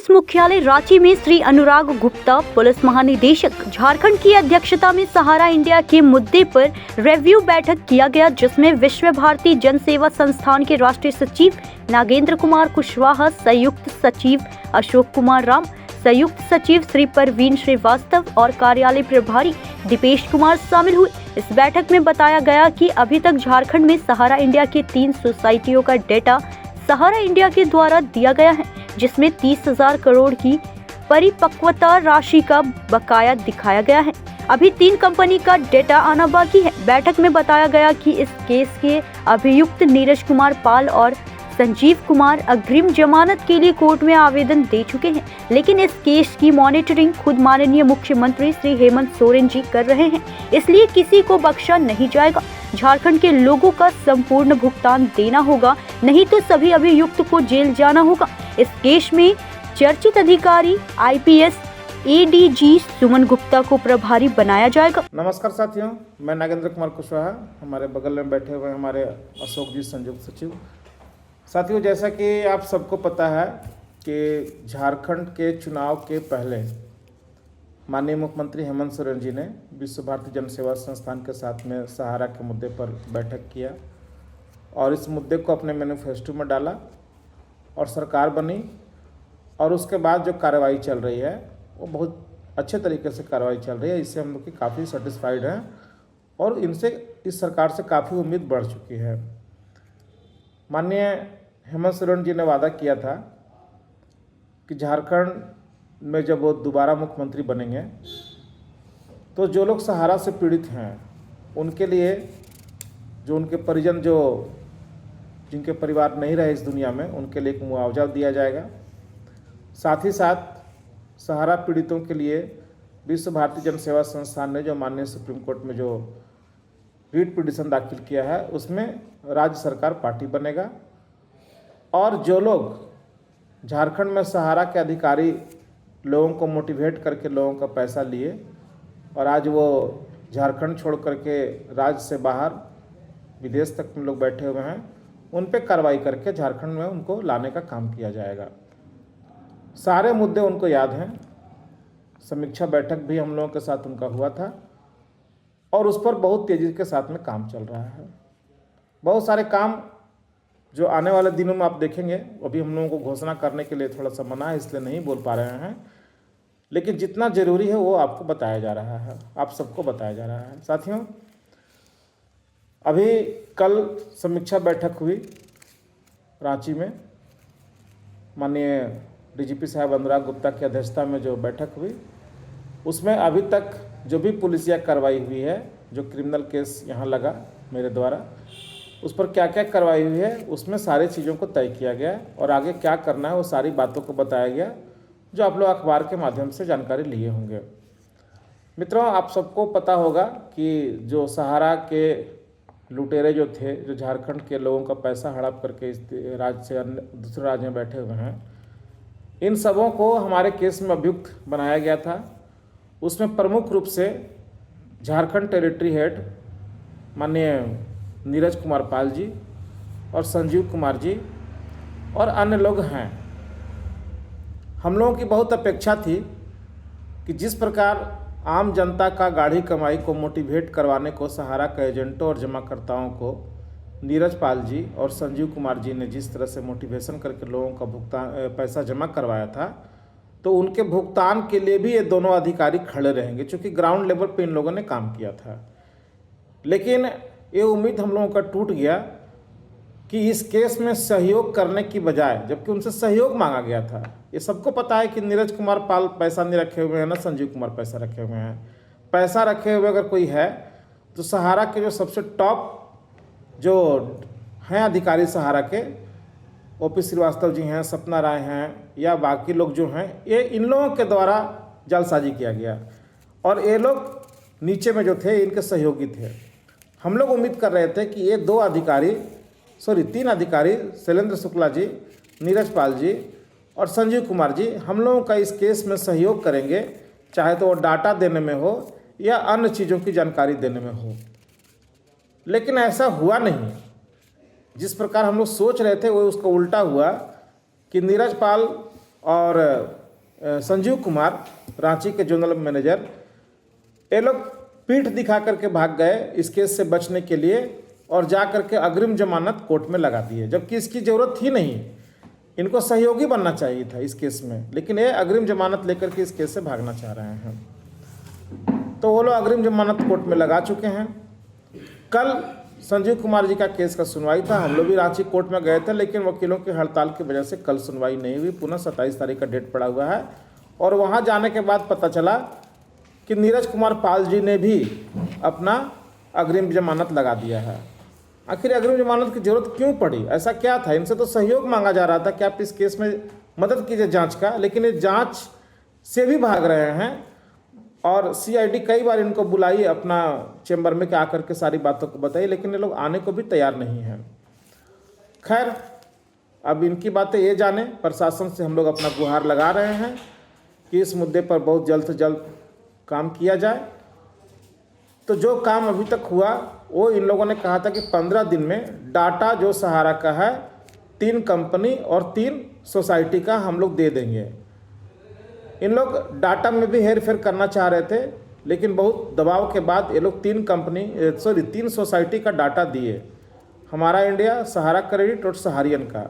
Police मुख्यालय रांची में Shri Anurag Gupta police महानिदेशक झारखंड की अध्यक्षता में सहारा इंडिया के मुद्दे पर रिव्यू बैठक किया गया, जिसमें विश्व भारती जन सेवा संस्थान के राष्ट्रीय सचिव नागेंद्र कुमार कुशवाहा, संयुक्त सचिव अशोक कुमार राम, संयुक्त सचिव श्री परवीन श्रीवास्तव और कार्यालय प्रभारी दीपेश कुमार शामिल हुए। इस बैठक में बताया गया कि अभी तक झारखंड में सहारा इंडिया के 3 सोसाइटियों का डेटा सहारा इंडिया के द्वारा दिया गया है, जिसमें 30,000 करोड़ की परिपक्वता राशि का बकाया दिखाया गया है। अभी 3 कंपनी का डेटा आना बाकी है। बैठक में बताया गया कि इस केस के अभियुक्त नीरज कुमार पाल और संजीव कुमार अग्रिम जमानत के लिए कोर्ट में आवेदन दे चुके हैं, लेकिन इस केस की मॉनिटरिंग खुद माननीय मुख्यमंत्री श्री हेमंत सोरेन जी कर रहे हैं, इसलिए किसी को बख्शा नहीं जाएगा। झारखंड के लोगों का संपूर्ण भुगतान देना होगा, नहीं तो सभी अभियुक्त को जेल जाना होगा। इस केस में चर्चित अधिकारी IPS ADG सुमन गुप्ता को प्रभारी बनाया जाएगा। नमस्कार साथियों, मैं नागेंद्र कुमार कुशवाहा, हमारे बगल में बैठे हुए हमारे अशोक जी संयुक्त सचिव। साथियों, जैसा कि आप सबको पता है कि झारखंड के चुनाव के पहले माननीय मुख्यमंत्री हेमंत सोरेन जी ने विश्व भारती जन सेवा संस्थान के साथ में सहारा के मुद्दे पर बैठक किया और इस मुद्दे को अपने मैनिफेस्टो में डाला और सरकार बनी। और उसके बाद जो कार्रवाई चल रही है वो बहुत अच्छे तरीके से कार्रवाई चल रही है। इससे हम लोग की काफ़ी सेटिस्फाइड हैं और इनसे इस सरकार से काफ़ी उम्मीद बढ़ चुकी है। माननीय हेमंत सोरेन जी ने वादा किया था कि झारखंड में जब वो दोबारा मुख्यमंत्री बनेंगे तो जो लोग सहारा से पीड़ित हैं उनके लिए, जो उनके परिजन जो जिनके परिवार नहीं रहे इस दुनिया में, उनके लिए एक मुआवजा दिया जाएगा। साथ ही साथ सहारा पीड़ितों के लिए विश्व भारती जन सेवा संस्थान ने जो माननीय सुप्रीम कोर्ट में जो रीट पिटीशन दाखिल किया है उसमें राज्य सरकार पार्टी बनेगा और जो लोग झारखंड में सहारा के अधिकारी लोगों को मोटिवेट करके लोगों का पैसा लिए और आज वो झारखंड छोड़ करके राज्य से बाहर विदेश तक में लोग बैठे हुए हैं, उन पे कार्रवाई करके झारखंड में उनको लाने का काम किया जाएगा। सारे मुद्दे उनको याद हैं। समीक्षा बैठक भी हम लोगों के साथ उनका हुआ था और उस पर बहुत तेज़ी के साथ में काम चल रहा है। बहुत सारे काम जो आने वाले दिनों में आप देखेंगे, अभी हम लोगों को घोषणा करने के लिए थोड़ा सा मना है, इसलिए नहीं बोल पा रहे हैं, लेकिन जितना ज़रूरी है वो आपको बताया जा रहा है, आप सबको बताया जा रहा है। साथियों, अभी कल समीक्षा बैठक हुई रांची में, माननीय DGP साहब अनुराग गुप्ता की अध्यक्षता में जो बैठक हुई उसमें अभी तक जो भी पुलिसिया कार्रवाई हुई है, जो क्रिमिनल केस यहाँ लगा मेरे द्वारा, उस पर क्या क्या कार्रवाई हुई है, उसमें सारी चीज़ों को तय किया गया और आगे क्या करना है वो सारी बातों को बताया गया, जो आप लोग अखबार के माध्यम से जानकारी लिए होंगे। मित्रों, आप सबको पता होगा कि जो सहारा के लुटेरे जो थे, जो झारखंड के लोगों का पैसा हड़प करके इस राज्य से अन्य दूसरे राज्य में बैठे हुए हैं, इन सबों को हमारे केस में अभियुक्त बनाया गया था। उसमें प्रमुख रूप से झारखंड टेरिटरी हेड माननीय नीरज कुमार पाल जी और संजीव कुमार जी और अन्य लोग हैं। हम लोगों की बहुत अपेक्षा थी कि जिस प्रकार आम जनता का गाढ़ी कमाई को मोटिवेट करवाने को सहारा के एजेंटों और जमाकर्ताओं को नीरज पाल जी और संजीव कुमार जी ने जिस तरह से मोटिवेशन करके लोगों का भुगतान पैसा जमा करवाया था, तो उनके भुगतान के लिए भी ये दोनों अधिकारी खड़े रहेंगे, क्योंकि ग्राउंड लेवल पे इन लोगों ने काम किया था। लेकिन ये उम्मीद हम लोगों का टूट गया कि इस केस में सहयोग करने की बजाय, जबकि उनसे सहयोग मांगा गया था। ये सबको पता है कि नीरज कुमार पाल पैसा नहीं रखे हुए हैं, ना संजीव कुमार पैसा रखे हुए हैं। पैसा रखे हुए अगर कोई है तो सहारा के जो सबसे टॉप जो हैं अधिकारी सहारा के, OP श्रीवास्तव जी हैं, सपना राय हैं या बाकी लोग जो हैं, ये इन लोगों के द्वारा जालसाजी किया गया और ये लोग नीचे में जो थे इनके सहयोगी थे। हम लोग उम्मीद कर रहे थे कि ये 3 अधिकारी शैलेंद्र शुक्ला जी, नीरज पाल जी और संजीव कुमार जी हम लोगों का इस केस में सहयोग करेंगे, चाहे तो वो डाटा देने में हो या अन्य चीज़ों की जानकारी देने में हो। लेकिन ऐसा हुआ नहीं। जिस प्रकार हम लोग सोच रहे थे वो उसका उल्टा हुआ कि नीरज पाल और संजीव कुमार रांची के जोनल मैनेजर, ये लोग पीठ दिखा करके भाग गए इस केस से बचने के लिए और जा करके अग्रिम जमानत कोर्ट में लगा दी है, जबकि इसकी ज़रूरत थी नहीं। इनको सहयोगी बनना चाहिए था इस केस में, लेकिन ये अग्रिम जमानत लेकर के इस केस से भागना चाह रहे हैं। तो वो लोग अग्रिम जमानत कोर्ट में लगा चुके हैं। कल संजीव कुमार जी का केस का सुनवाई था, हम लोग भी रांची कोर्ट में गए थे, लेकिन वकीलों की हड़ताल की वजह से कल सुनवाई नहीं हुई। पुनः 27 तारीख का डेट पड़ा हुआ है और वहाँ जाने के बाद पता चला कि नीरज कुमार पाल जी ने भी अपना अग्रिम जमानत लगा दिया है। आखिर अग्रिम जमानत की जरूरत क्यों पड़ी, ऐसा क्या था? इनसे तो सहयोग मांगा जा रहा था कि आप इस केस में मदद कीजिए जांच का, लेकिन ये जांच से भी भाग रहे हैं और सीआईडी कई बार इनको बुलाई अपना चेंबर में कि आकर के सारी बातों को बताइए, लेकिन ये लोग आने को भी तैयार नहीं हैं। खैर, अब इनकी बातें ये जाने, प्रशासन से हम लोग अपना गुहार लगा रहे हैं कि इस मुद्दे पर बहुत जल्द से जल्द काम किया जाए। तो जो काम अभी तक हुआ वो इन लोगों ने कहा था कि 15 दिन में डाटा जो सहारा का है 3 कंपनी और 3 सोसाइटी का हम लोग दे देंगे। इन लोग डाटा में भी हेर फेर करना चाह रहे थे, लेकिन बहुत दबाव के बाद ये लोग 3 सोसाइटी का डाटा दिए, हमारा इंडिया, सहारा क्रेडिट और सहारियन का।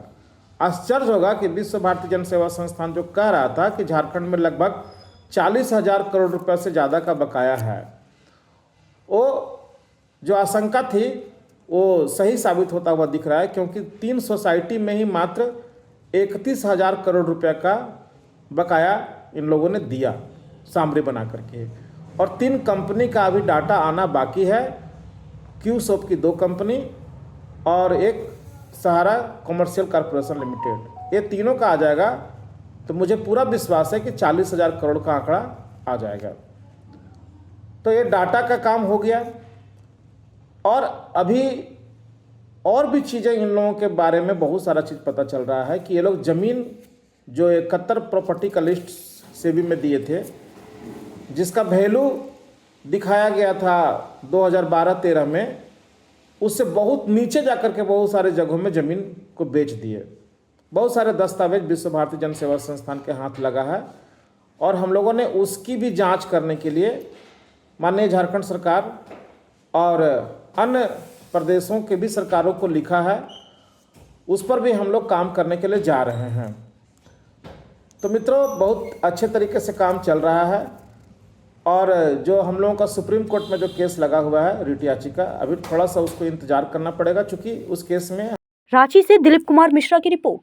आश्चर्य होगा कि विश्व भारती जन सेवा संस्थान जो कह रहा था कि झारखंड में लगभग 40,000 करोड़ रुपए से ज़्यादा का बकाया है, वो जो आशंका थी वो सही साबित होता हुआ दिख रहा है, क्योंकि 3 सोसाइटी में ही मात्र 31,000 करोड़ रुपए का बकाया इन लोगों ने दिया सामरी बना करके, और 3 कंपनी का अभी डाटा आना बाकी है। क्यूसॉप की 2 कंपनी और एक सहारा कॉमर्शियल कॉरपोरेशन लिमिटेड, ये तीनों का आ जाएगा तो मुझे पूरा विश्वास है कि 40,000 करोड़ का आंकड़ा आ जाएगा। तो ये डाटा का काम हो गया। और अभी और भी चीज़ें इन लोगों के बारे में बहुत सारा चीज़ पता चल रहा है कि ये लोग ज़मीन जो 71 प्रॉपर्टी का लिस्ट सेबी में दिए थे, जिसका वैल्यू दिखाया गया था 2012-13 में, उससे बहुत नीचे जाकर के बहुत सारे जगहों में ज़मीन को बेच दिए। बहुत सारे दस्तावेज विश्व भारती जन सेवा संस्थान के हाथ लगा है और हम लोगों ने उसकी भी जांच करने के लिए माननीय झारखंड सरकार और अन्य प्रदेशों के भी सरकारों को लिखा है, उस पर भी हम लोग काम करने के लिए जा रहे हैं। तो मित्रों, बहुत अच्छे तरीके से काम चल रहा है और जो हम लोगों का सुप्रीम कोर्ट में जो केस लगा हुआ है रिट याचिका, अभी थोड़ा सा उसको इंतजार करना पड़ेगा, चूँकि उस केस में। रांची से दिलीप कुमार मिश्रा की रिपोर्ट।